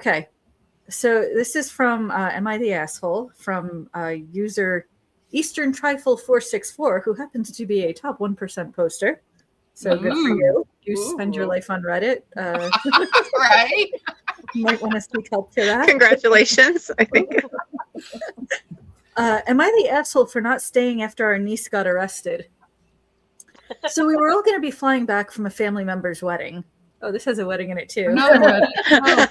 Okay. So this is from Am I the Asshole? From user Eastern Trifle 464, who happens to be a top 1% poster. So good for you. You spend your life on Reddit. Right? You might want to seek help for that. Congratulations, I think. Am I the asshole for not staying after our niece got arrested? So we were all going to be flying back from a family member's wedding. Oh, this has a wedding in it too. Another wedding. Oh.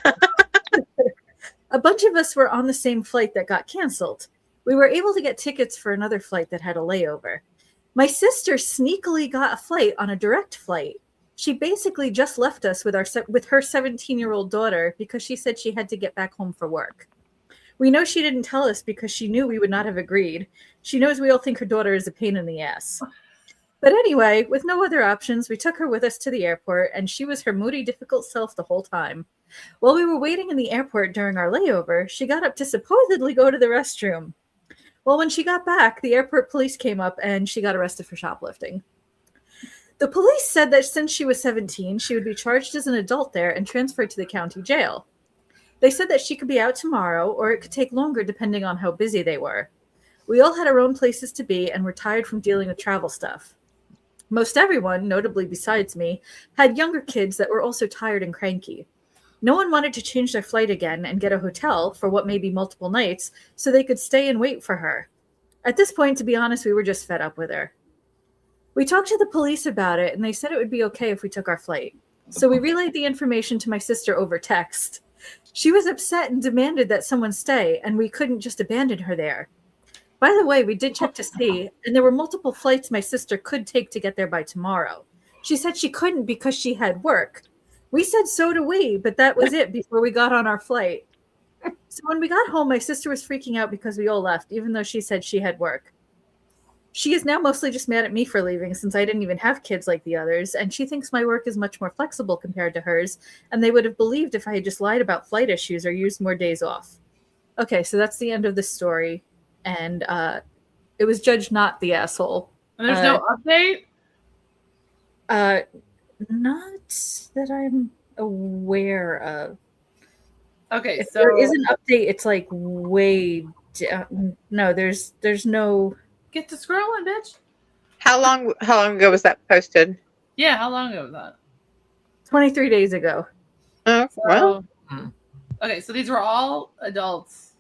A bunch of us were on the same flight that got canceled. We were able to get tickets for another flight that had a layover. My sister sneakily got a flight on a direct flight. She basically just left us with her 17-year-old daughter because she said she had to get back home for work. We know she didn't tell us because she knew we would not have agreed. She knows we all think her daughter is a pain in the ass. But anyway, with no other options, we took her with us to the airport, and she was her moody, difficult self the whole time. While we were waiting in the airport during our layover, she got up to supposedly go to the restroom. Well, when she got back, the airport police came up and she got arrested for shoplifting. The police said that since she was 17, she would be charged as an adult there and transferred to the county jail. They said that she could be out tomorrow, or it could take longer depending on how busy they were. We all had our own places to be and were tired from dealing with travel stuff. Most everyone, notably besides me, had younger kids that were also tired and cranky. No one wanted to change their flight again and get a hotel for what may be multiple nights so they could stay and wait for her. At this point, to be honest, we were just fed up with her. We talked to the police about it, and they said it would be okay if we took our flight. So we relayed the information to my sister over text. She was upset and demanded that someone stay, and we couldn't just abandon her there. By the way, we did check to see, and there were multiple flights my sister could take to get there by tomorrow. She said she couldn't because she had work. We said so do we, but that was it before we got on our flight. So when we got home, my sister was freaking out because we all left, even though she said she had work. She is now mostly just mad at me for leaving since I didn't even have kids like the others, and she thinks my work is much more flexible compared to hers, and they would have believed if I had just lied about flight issues or used more days off. Okay, so that's the end of the story, and it was judged not the asshole. And there's no update? Not that I'm aware of. Okay, if so there is an update, it's like way down. No, there's no. Get to scrolling, bitch. How long ago was that posted? Yeah, how long ago was that? 23 days ago. Oh, well. Okay, so these were all adults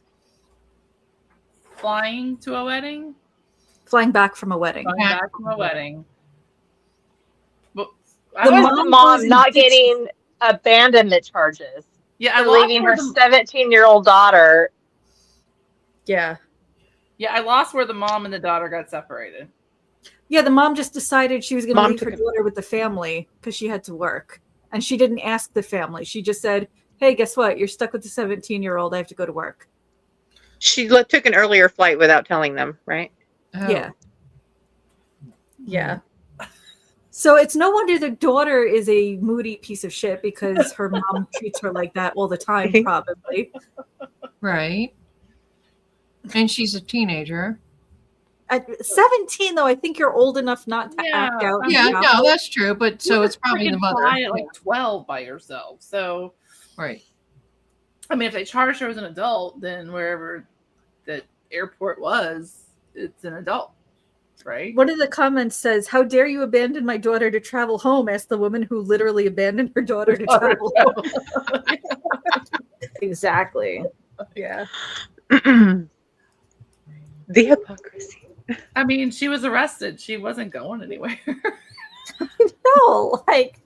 flying to a wedding? Flying back from a wedding. Flying back from a wedding. But the mom not getting abandonment charges. Yeah, for leaving her 17-year-old daughter. Yeah. Yeah, I lost where the mom and the daughter got separated. Yeah, the mom just decided she was going to leave her daughter with the family because she had to work. And she didn't ask the family. She just said, hey, guess what? You're stuck with the 17-year-old. I have to go to work. She took an earlier flight without telling them, right? Oh. Yeah. Yeah. So it's no wonder the daughter is a moody piece of shit because her mom treats her like that all the time, probably. Right. And she's a teenager. At 17, though, I think you're old enough not to act out. Yeah, no, that's true. But so it's probably the mother. At like 12 by yourself. So, right. I mean, if they charged her as an adult, then wherever the airport was, it's an adult, right? One of the comments says, "How dare you abandon my daughter to travel home?" asked the woman who literally abandoned her daughter to travel home. Exactly. Yeah. The hypocrisy. I mean, she was arrested. She wasn't going anywhere. No, like.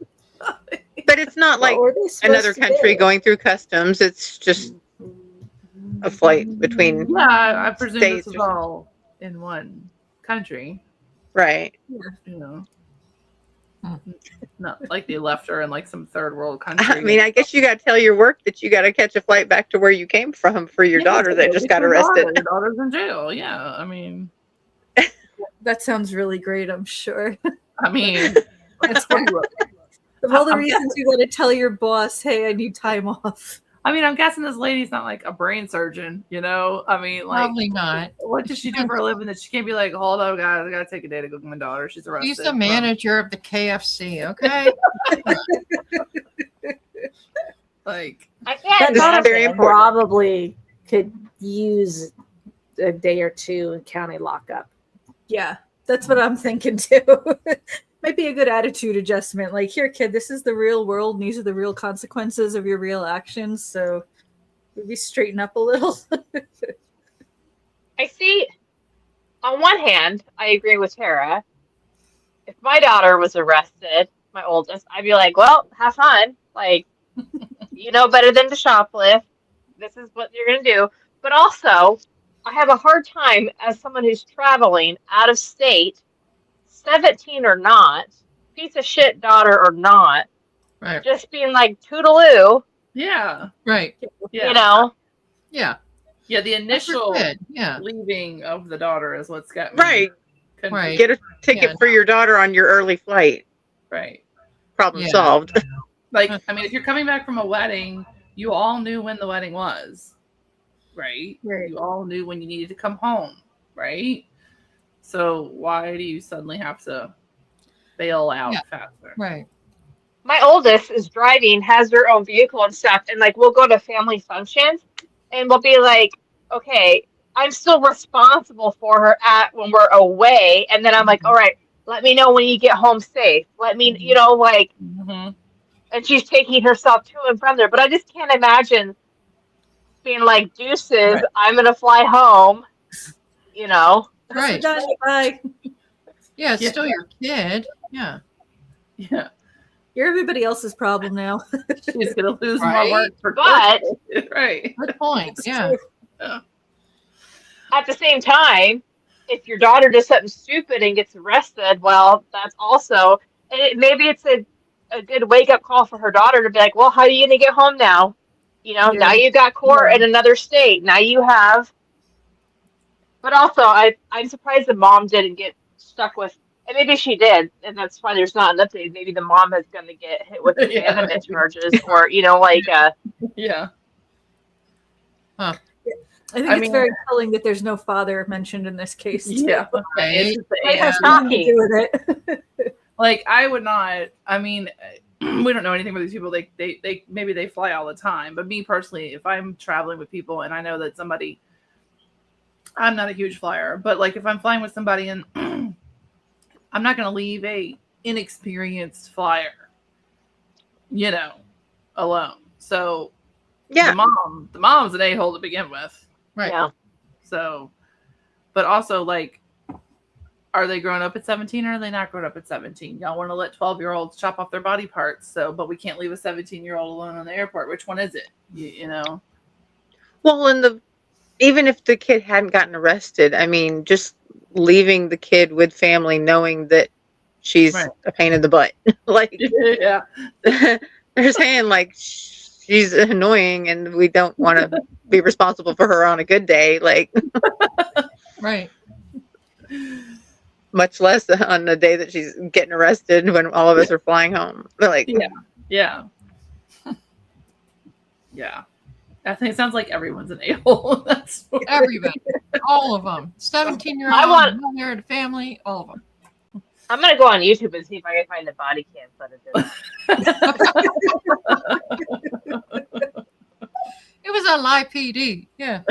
But it's not like another country going through customs. It's just a flight between. Yeah, I presume states this is all in one country. Right. Yeah. You know. Not like they left her in like some third world country. I mean, I guess you got to tell your work that you got to catch a flight back to where you came from for your daughter that just got arrested. Your daughter's in jail. Yeah, I mean, that sounds really great. I'm sure. I mean, that's what of all the reasons you got to tell your boss, "Hey, I need time off." I mean, I'm guessing this lady's not like a brain surgeon, you know? I mean, like, probably not. What does she do for a living that she can't be like, hold up, guys, I got to take a day to go get my daughter. She's arrested. She's the manager of the KFC, okay? Like, I can't This is imagine. very important. Probably could use a day or two in county lockup. Yeah, that's what I'm thinking too. Might be a good attitude adjustment. Like, here, kid, this is the real world, and these are the real consequences of your real actions. So maybe straighten up a little. I see. On one hand, I agree with Tara. If my daughter was arrested, my oldest, I'd be like, well, have fun. Like, you know better than to shoplift. This is what you're going to do. But also, I have a hard time as someone who's traveling out of state, 17 or not, piece of shit daughter or not, right, just being like toodaloo, Yeah. right, Yeah. you know? yeah, Yeah, the initial good. Yeah, leaving of the daughter is what's got me Right. confused. Right. Get a ticket Yeah, for your daughter on your early flight. Right. Problem Yeah. solved. Like, I mean, if you're coming back from a wedding, you all knew when the wedding was, right? Right. You all knew when you needed to come home, right? So why do you suddenly have to bail out Yeah. faster? right, My oldest is driving, has her own vehicle and stuff, and like we'll go to family functions and we'll be like, okay, I'm still responsible for her at when we're away, and then I'm like, all right, let me know when you get home safe. Let me, you know, like, Mm-hmm. and she's taking herself to and from there. But I just can't imagine being like, deuces, Right. I'm gonna fly home, you know. right. Done. Bye. Yeah, it's Yeah. still your kid. Yeah, Yeah. You're everybody else's problem now. She's going to lose Right. more work for But right. good point. Yeah, at the same time, if your daughter does something stupid and gets arrested, well, that's also, and maybe it's a good wake up call for her daughter to be like, well, how are you going to get home now? You know, now Yeah. you got court Yeah. in another state. Now you have. But also, I'm surprised the mom didn't get stuck with, and maybe she did, and that's why there's not an update. Maybe the mom is going to get hit with Yeah. abandonment charges, or you know, like Yeah. I think I it's mean- very telling that there's no father mentioned in this case. too. Yeah. right. It's just the It has age. nothing to Shocking. do with it. Like, I would not, I mean, we don't know anything about these people. They maybe they fly all the time, but me personally, if I'm traveling with people and I know that somebody, I'm not a huge flyer, but like if I'm flying with somebody and I'm not going to leave a inexperienced flyer, you know, alone. So Yeah. the mom's an a-hole to begin with. Right. yeah. So, but also, like, are they grown up at 17 or are they not grown up at 17? Y'all want to let 12-year-olds chop off their body parts, but we can't leave a 17-year-old alone in the airport. Which one is it? You know? Well, even if the kid hadn't gotten arrested, I mean, just leaving the kid with family, knowing that she's Right. a pain in the butt. Like Yeah. they're saying, like she's annoying, and we don't want to be responsible for her on a good day. Like Right. much less on the day that she's getting arrested when all of us are flying home. Like Yeah. Yeah. Yeah. I think it sounds like everyone's an a-hole. That's what Everybody, all of them. 17-year-old, I want- mother, family, all of them. I'm gonna go on YouTube and see if I can find the body cam footage. It was a live PD. Yeah.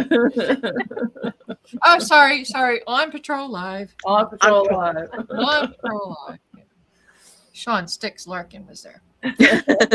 Oh, sorry. On Patrol Live. On Patrol Live. On Patrol Live. Yeah. Sean Sticks Larkin was there.